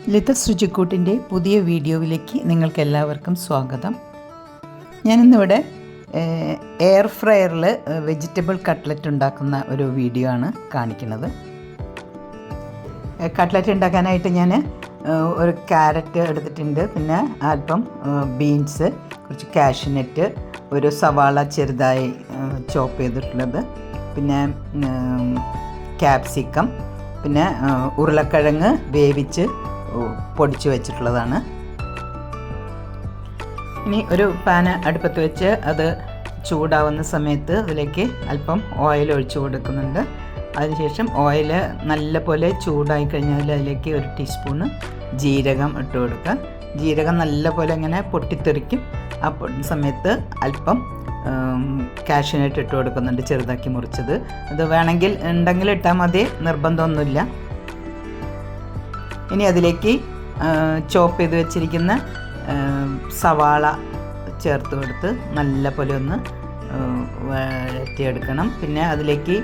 ലളിത രുചിക്കൂട്ടിൻ്റെ പുതിയ വീഡിയോയിലേക്ക് നിങ്ങൾക്കെല്ലാവർക്കും സ്വാഗതം. ഞാനിന്നിവിടെ എയർ ഫ്രയറിൽ വെജിറ്റബിൾ കട്ട്ലറ്റ് ഉണ്ടാക്കുന്ന ഒരു വീഡിയോ ആണ് കാണിക്കുന്നത്. കട്ട്ലറ്റ് ഉണ്ടാക്കാനായിട്ട് ഞാൻ ഒരു ക്യാരറ്റ് എടുത്തിട്ടുണ്ട്, പിന്നെ അല്പം ബീൻസ്, കുറച്ച് കാഷ്യൂനട്ട്, ഒരു സവാള ചെറുതായി ചോപ്പ് ചെയ്തിട്ടുള്ളത്, പിന്നെ ക്യാപ്സിക്കം, പിന്നെ ഉരുളക്കിഴങ്ങ് വേവിച്ച് പൊടിച്ച് വെച്ചിട്ടുള്ളതാണ്. ഇനി ഒരു പാന് അടുപ്പത്ത് വെച്ച് അത് ചൂടാവുന്ന സമയത്ത് അതിലേക്ക് അല്പം ഓയിൽ ഒഴിച്ച് കൊടുക്കുന്നുണ്ട്. അതിനുശേഷം ഓയിൽ നല്ലപോലെ ചൂടായി കഴിഞ്ഞാൽ അതിലേക്ക് ഒരു ടീസ്പൂണ് ജീരകം ഇട്ട് കൊടുക്കുക. ജീരകം നല്ലപോലെ ഇങ്ങനെ പൊട്ടിത്തെറിക്കും. ആ സമയത്ത് അല്പം കാഷ്യൂനട്ട് ഇട്ട് കൊടുക്കുന്നുണ്ട്, ചെറുതാക്കി മുറിച്ചത്. അത് വേണമെങ്കിൽ ഉണ്ടെങ്കിൽ ഇട്ടാൽ മതി, നിർബന്ധമൊന്നുമില്ല. ഇനി അതിലേക്ക് ചോപ്പ് ചെയ്ത് വെച്ചിരിക്കുന്ന സവാള ചേർത്ത് കൊടുത്ത് നല്ലപോലെ ഒന്ന് വഴറ്റിയെടുക്കണം. പിന്നെ അതിലേക്ക്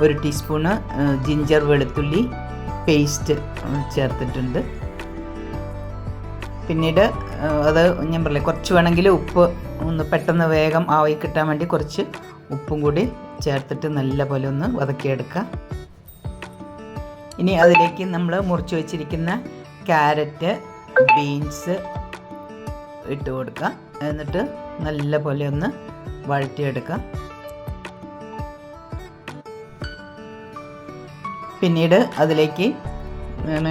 ഒരു ടീസ്പൂണ് ജിഞ്ചർ വെളുത്തുള്ളി പേസ്റ്റ് ചേർത്തിട്ടുണ്ട്. പിന്നീട് അത് ഞാൻ പറയില്ലേ, കുറച്ച് വേണമെങ്കിൽ ഉപ്പ് ഒന്ന് പെട്ടെന്ന് വേഗം ആയി കിട്ടാൻ വേണ്ടി കുറച്ച് ഉപ്പും കൂടി ചേർത്തിട്ട് നല്ലപോലെ ഒന്ന് വതക്കിയെടുക്കുക. ഇനി അതിലേക്ക് നമ്മൾ മുറിച്ച് വെച്ചിരിക്കുന്ന ക്യാരറ്റ്, ബീൻസ് ഇട്ട് കൊടുക്കുക. എന്നിട്ട് നല്ലപോലെ ഒന്ന് വഴറ്റിയെടുക്കുക. പിന്നീട് അതിലേക്ക് ഞാൻ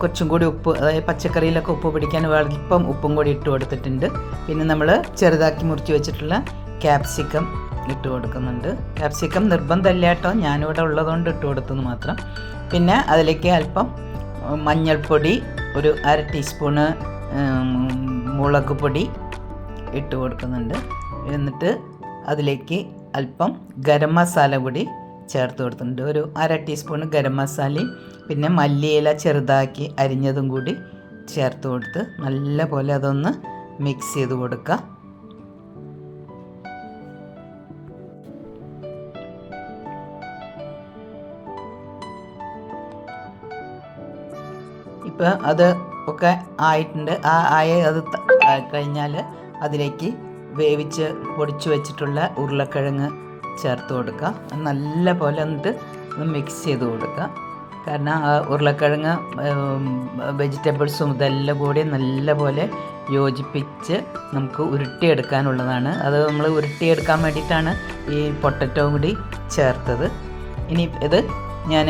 കുറച്ചും കൂടി ഉപ്പ്, അതായത് പച്ചക്കറിയിലൊക്കെ ഉപ്പ് പിടിക്കാൻ അല്പം ഉപ്പും കൂടി ഇട്ട് കൊടുത്തിട്ടുണ്ട്. പിന്നെ നമ്മൾ ചെറുതാക്കി മുറിച്ച് വെച്ചിട്ടുള്ള ക്യാപ്സിക്കം ഇട്ട് കൊടുക്കുന്നുണ്ട്. ക്യാപ്സിക്കം നിർബന്ധമില്ല കേട്ടോ, ഞാനിവിടെ ഉള്ളതുകൊണ്ട് ഇട്ട് കൊടുത്തെന്ന് മാത്രം. പിന്നെ അതിലേക്ക് അല്പം മഞ്ഞൾപ്പൊടി, ഒരു 1/2 ടീസ്പൂണ് മുളക് പൊടി ഇട്ട് കൊടുക്കുന്നുണ്ട്. എന്നിട്ട് അതിലേക്ക് അല്പം ഗരം മസാല കൂടി ചേർത്ത് കൊടുത്തിട്ടുണ്ട്. ഒരു 1/2 ടീസ്പൂണ് ഗരം മസാലയും പിന്നെ മല്ലിയില ചെറുതാക്കി അരിഞ്ഞതും കൂടി ചേർത്ത് കൊടുത്ത് നല്ലപോലെ അതൊന്ന് മിക്സ് ചെയ്ത് കൊടുക്കുക. ഇപ്പോൾ അത് ഒക്കെ ആയിട്ടുണ്ട്. അത് കഴിഞ്ഞാൽ അതിലേക്ക് വേവിച്ച് പൊടിച്ച് വെച്ചിട്ടുള്ള ഉരുളക്കിഴങ്ങ് ചേർത്ത് കൊടുക്കുക. നല്ല പോലെ എന്നിട്ട് മിക്സ് ചെയ്ത് കൊടുക്കുക. കാരണം ആ ഉരുളക്കിഴങ്ങ് വെജിറ്റബിൾസും ഇതെല്ലാം കൂടി നല്ലപോലെ യോജിപ്പിച്ച് നമുക്ക് ഉരുട്ടിയെടുക്കാനുള്ളതാണ്. അത് നമ്മൾ ഉരുട്ടിയെടുക്കാൻ വേണ്ടിയിട്ടാണ് ഈ പൊട്ടറ്റോ കൂടി ചേർത്തത്. ഇനി ഇത് ഞാൻ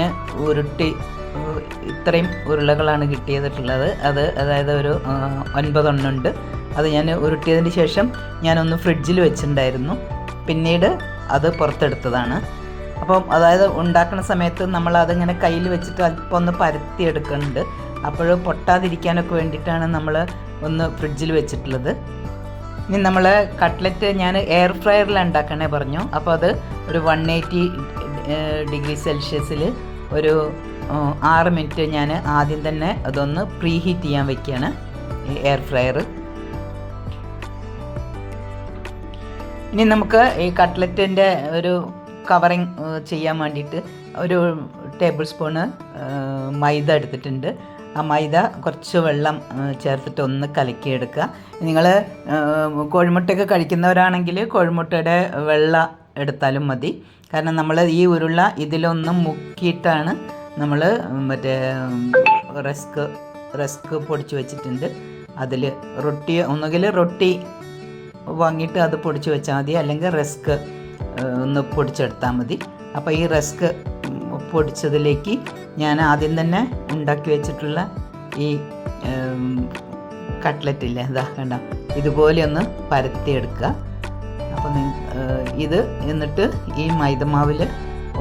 ഇത്രയും ഉരുളകളാണ് കിട്ടിയിട്ടുള്ളത്. അതായത് ഒരു 9 എണ്ണം ഉണ്ട്. അത് ഞാൻ ഉരുട്ടിയതിന് ശേഷം ഞാനൊന്ന് ഫ്രിഡ്ജിൽ വെച്ചിട്ടുണ്ടായിരുന്നു. പിന്നീട് അത് പുറത്തെടുത്തതാണ്. അപ്പം അതായത് ഉണ്ടാക്കുന്ന സമയത്ത് നമ്മൾ അതിങ്ങനെ കയ്യിൽ വെച്ചിട്ട് അല്പം ഒന്ന് പരത്തിയെടുക്കുന്നുണ്ട്. അപ്പോൾ പൊട്ടാതിരിക്കാനൊക്കെ വേണ്ടിയിട്ടാണ് നമ്മൾ ഒന്ന് ഫ്രിഡ്ജിൽ വെച്ചിട്ടുള്ളത്. ഇനി നമ്മൾ കട്ട്ലറ്റ് ഞാൻ എയർ ഫ്രയറിലാണ് ഉണ്ടാക്കണേ പറഞ്ഞു. അപ്പോൾ അത് ഒരു 180 ഡിഗ്രി സെൽഷ്യസിൽ ഒരു 6 മിനിറ്റ് ഞാൻ ആദ്യം തന്നെ അതൊന്ന് പ്രീ ഹീറ്റ് ചെയ്യാൻ വെക്കുകയാണ് ഈ എയർ ഫ്രയർ. ഇനി നമുക്ക് ഈ കട്ട്ലറ്റിൻ്റെ ഒരു കവറിങ് ചെയ്യാൻ വേണ്ടിയിട്ട് ഒരു ടേബിൾ സ്പൂണ് മൈദ എടുത്തിട്ടുണ്ട്. ആ മൈദ കുറച്ച് വെള്ളം ചേർത്തിട്ട് ഒന്ന് കലക്കിയെടുക്കുക. നിങ്ങൾ കോഴിമുട്ടയൊക്കെ കഴിക്കുന്നവരാണെങ്കിൽ കോഴിമുട്ടയുടെ വെള്ള എടുത്താലും മതി. കാരണം നമ്മൾ ഈ ഉരുള ഇതിലൊന്നും മുക്കിയിട്ടാണ് നമ്മൾ മറ്റേ റസ്ക് പൊടിച്ച് വെച്ചിട്ടുണ്ട്. അതിൽ ഒന്നുകിൽ റൊട്ടി വാങ്ങിയിട്ട് അത് പൊടിച്ച് വെച്ചാൽ മതി, അല്ലെങ്കിൽ റസ്ക് ഒന്ന് പൊടിച്ചെടുത്താൽ മതി. അപ്പോൾ ഈ റസ്ക് പൊടിച്ചതിലേക്ക് ഞാൻ ആദ്യം തന്നെ ഉണ്ടാക്കി വെച്ചിട്ടുള്ള ഈ കട്ട്ലറ്റില്ലേ, അതാ കണ്ട, ഇതുപോലെ ഒന്ന് പരത്തിയെടുക്കുക. അപ്പോൾ ഇത് എന്നിട്ട് ഈ മൈദമാവിൽ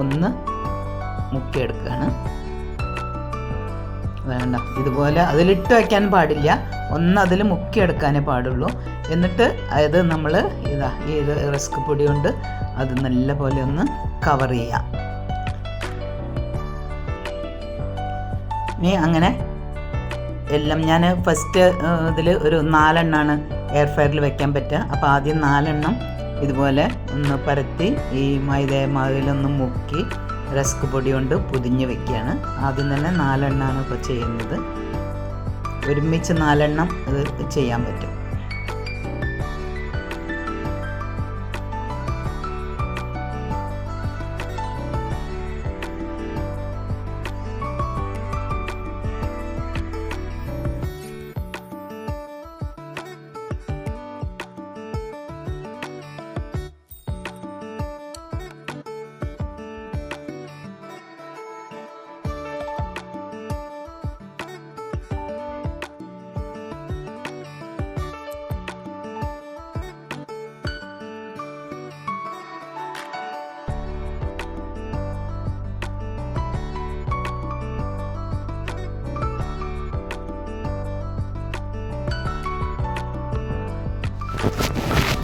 ഒന്ന് മുക്കിയെടുക്കുകയാണ്. വേണ്ട, ഇതുപോലെ അതിലിട്ട് വയ്ക്കാൻ പാടില്ല, ഒന്ന് അതിൽ മുക്കിയെടുക്കാനേ പാടുള്ളൂ. എന്നിട്ട് അത് നമ്മൾ ഈ റസ്ക് പൊടി കൊണ്ട് അത് നല്ല പോലെ ഒന്ന് കവർ ചെയ്യാം. ഇനി അങ്ങനെ എല്ലാം ഞാൻ ഫസ്റ്റ് ഇതിൽ ഒരു 4 എണ്ണമാണ് എയർ ഫ്രയറിൽ വെക്കാൻ പറ്റുക. അപ്പോൾ ആദ്യം 4 എണ്ണം ഇതുപോലെ ഒന്ന് പരത്തി ഈ മൈദമാവിലൊന്ന് മുക്കി റസ്ക് പൊടി കൊണ്ട് പൊതിഞ്ഞ് വെക്കുകയാണ്. ആദ്യം തന്നെ 4 എണ്ണമാണ് ഇപ്പോൾ ചെയ്യുന്നത്. ഒരുമിച്ച് 4 എണ്ണം ഇത് ചെയ്യാൻ പറ്റും.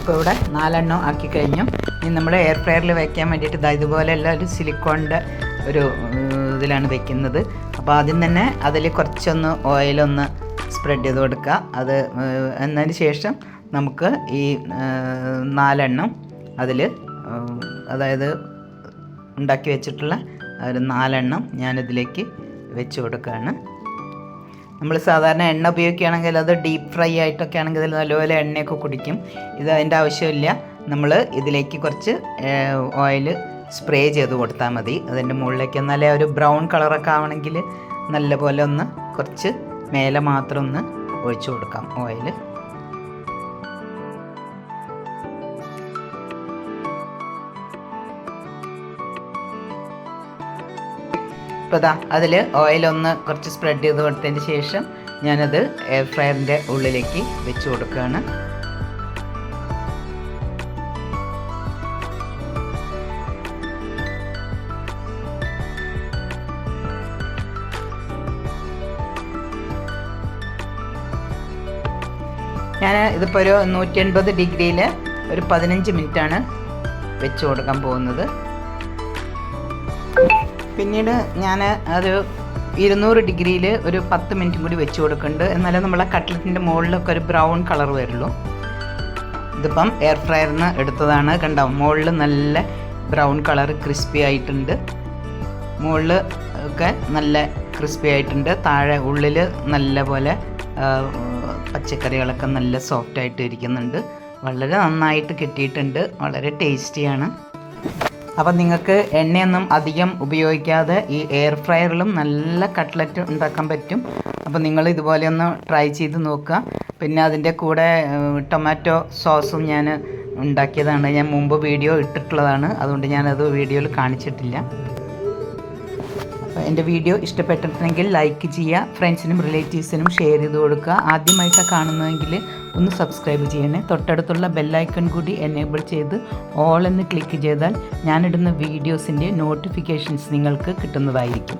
ഇപ്പോൾ ഇവിടെ 4 എണ്ണം ആക്കി കഴിഞ്ഞു. ഇനി നമ്മൾ എയർ ഫ്രയറിൽ വയ്ക്കാൻ വേണ്ടിയിട്ട് ഇതുപോലെയുള്ള ഒരു സിലിക്കോണിൻ്റെ ഒരു ഇതിലാണ് വെക്കുന്നത്. അപ്പോൾ ആദ്യം തന്നെ അതിൽ കുറച്ചൊന്ന് ഓയിലൊന്ന് സ്പ്രെഡ് ചെയ്ത് കൊടുക്കുക. അത് എന്നതിന് ശേഷം നമുക്ക് ഈ 4 എണ്ണം അതിൽ അതായത് ഉണ്ടാക്കി വെച്ചിട്ടുള്ള ഒരു 4 എണ്ണം ഞാനിതിലേക്ക് വെച്ച് കൊടുക്കുകയാണ്. നമ്മൾ സാധാരണ എണ്ണ ഉപയോഗിക്കുകയാണെങ്കിൽ അത് ഡീപ്പ് ഫ്രൈ ആയിട്ടൊക്കെ ആണെങ്കിൽ അതിൽ നല്ലപോലെ എണ്ണയൊക്കെ കുടിക്കും. ഇത് അതിൻ്റെ ആവശ്യമില്ല. നമ്മൾ ഇതിലേക്ക് കുറച്ച് ഓയിൽ സ്പ്രേ ചെയ്ത് കൊടുത്താൽ മതി അതിൻ്റെ മുകളിലേക്ക്. എന്നാലേ ഒരു ബ്രൗൺ കളറൊക്കെ ആവണമെങ്കിൽ നല്ലപോലെ ഒന്ന് കുറച്ച് മേലെ മാത്രം ഒന്ന് ഒഴിച്ചു കൊടുക്കാം ഓയിൽ. ഇപ്പോൾ അതിൽ ഓയിലൊന്ന് കുറച്ച് സ്പ്രെഡ് ചെയ്ത് കൊടുത്തതിന് ശേഷം ഞാനത് എയർ ഫ്രയറിൻ്റെ ഉള്ളിലേക്ക് വെച്ച് കൊടുക്കുകയാണ്. ഞാൻ ഇതിപ്പോൾ ഒരു 180 ഡിഗ്രിയിൽ ഒരു 15 മിനിറ്റാണ് വെച്ച് കൊടുക്കാൻ പോകുന്നത്. പിന്നീട് ഞാൻ ഒരു 200 ഡിഗ്രിയിൽ ഒരു 10 മിനിറ്റും കൂടി വെച്ച് കൊടുക്കുന്നുണ്ട്. എന്നാലേ നമ്മളെ കട്ട്ലറ്റിൻ്റെ മുകളിലൊക്കെ ഒരു ബ്രൗൺ കളർ വരുള്ളൂ. ഇതിപ്പം എയർ ഫ്രയറിൽ നിന്ന് എടുത്തതാണ്. കണ്ടോ, മുകളിൽ നല്ല ബ്രൗൺ കളർ ക്രിസ്പി ആയിട്ടുണ്ട്. മുകളിൽ ഒക്കെ നല്ല ക്രിസ്പി ആയിട്ടുണ്ട്. താഴെ ഉള്ളിൽ നല്ല പോലെ പച്ചക്കറികളൊക്കെ നല്ല സോഫ്റ്റായിട്ട് ഇരിക്കുന്നുണ്ട്. വളരെ നന്നായിട്ട് കിട്ടിയിട്ടുണ്ട്. വളരെ ടേസ്റ്റിയാണ്. അപ്പം നിങ്ങൾക്ക് എണ്ണയൊന്നും അധികം ഉപയോഗിക്കാതെ ഈ എയർ ഫ്രയറിലും നല്ല കട്ട്ലറ്റ് ഉണ്ടാക്കാൻ പറ്റും. അപ്പോൾ നിങ്ങൾ ഇതുപോലെ ഒന്ന് ട്രൈ ചെയ്ത് നോക്കുക. പിന്നെ അതിൻ്റെ കൂടെ ടൊമാറ്റോ സോസും ഞാൻ ഉണ്ടാക്കിയതാണ്. ഞാൻ മുമ്പ് വീഡിയോ ഇട്ടിട്ടുള്ളതാണ്. അതുകൊണ്ട് ഞാനത് വീഡിയോയിൽ കാണിച്ചിട്ടില്ല. അപ്പോൾ എൻ്റെ വീഡിയോ ഇഷ്ടപ്പെട്ടിട്ടുണ്ടെങ്കിൽ ലൈക്ക് ചെയ്യുക, ഫ്രണ്ട്സിനും റിലേറ്റീവ്സിനും ഷെയർ ചെയ്ത് കൊടുക്കുക. ആദ്യമായിട്ടാണ് കാണുന്നതെങ്കിൽ ഒന്ന് സബ്സ്ക്രൈബ് ചെയ്യണേ. തൊട്ടടുത്തുള്ള ബെല്ലൈക്കൺ കൂടി എനേബിൾ ചെയ്ത് ഓൾ എന്ന് ക്ലിക്ക് ചെയ്താൽ ഞാനിടുന്ന വീഡിയോസിൻ്റെ നോട്ടിഫിക്കേഷൻസ് നിങ്ങൾക്ക് കിട്ടുന്നതായിരിക്കും.